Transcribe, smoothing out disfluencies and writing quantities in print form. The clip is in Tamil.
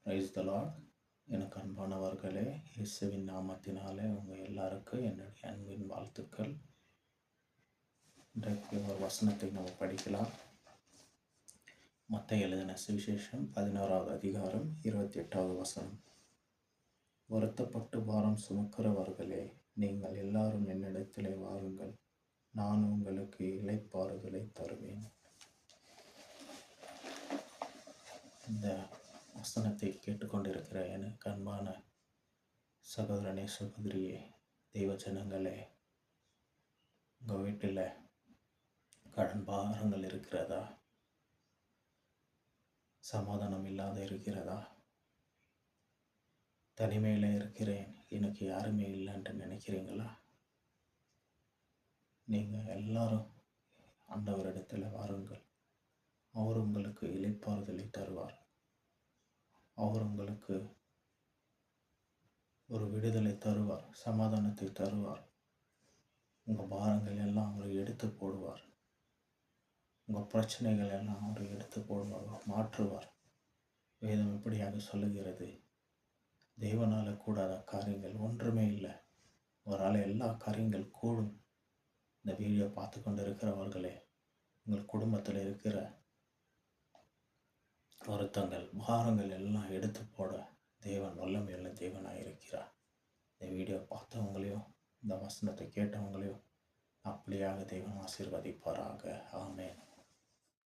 Praise the Lord. எனக்கு அன்பானவர்களே, இயேசுவின் நாமத்தினாலே உங்கள் எல்லாருக்கும் என்னுடைய அன்பின் வாழ்த்துக்கள். இன்றைக்கு ஒரு வசனத்தை நம்ம படிக்கலாம். மத்தேயு எழுதின சுவிசேஷம் 11வது அதிகாரம் 28வது வசனம். வருத்தப்பட்டு பாரம் சுமக்கிறவர்களே, நீங்கள் எல்லாரும் என்னிடத்திலே வாருங்கள், நான் உங்களுக்கு இளைப்பாறுதலை தருவேன். இந்த வசனத்தை கேட்டுக்கொண்டிருக்கிற எனக்கு அன்பான சகோதரனே, சகோதரியே, தெய்வ ஜனங்களே, உங்கள் வீட்டில் கடன் பாரங்கள் இருக்கிறதா? சமாதானம் இல்லாத இருக்கிறதா? தனிமையில் இருக்கிறேன், எனக்கு யாருமே இல்லைன்ட்டு நினைக்கிறீங்களா? நீங்கள் எல்லாரும் ஆண்டவரிடத்தில் வாருங்கள், அவர் உங்களுக்கு இளைப்பாறுதலை தருவார். அவர் உங்களுக்கு ஒரு விடுதலை தருவார், சமாதானத்தை தருவார். உங்கள் பாரங்கள் எல்லாம் அவர் எடுத்து போடுவார். உங்கள் பிரச்சனைகள் எல்லாம் அவர் எடுத்து போடுவார், மாற்றுவார். வேதம் எப்படியாக சொல்லுகிறது? தேவனால் கூடாத காரியங்கள் ஒன்றுமே இல்லை. அவரால் எல்லா காரியங்கள் கூடும். இந்த வீடியோ பார்த்து கொண்டு இருக்கிறவர்களே, உங்கள் குடும்பத்தில் இருக்கிற வருத்தங்கள், பாரங்கள் எல்லாம் எடுத்து போட தேவன் வல்லமையுள்ள தேவனாக இருக்கிறார். இந்த வீடியோ பார்த்தவங்களையும் இந்த வசனத்தை கேட்டவங்களையும் அப்படியாக தேவன் ஆசீர்வதிப்பாராக. ஆமென்.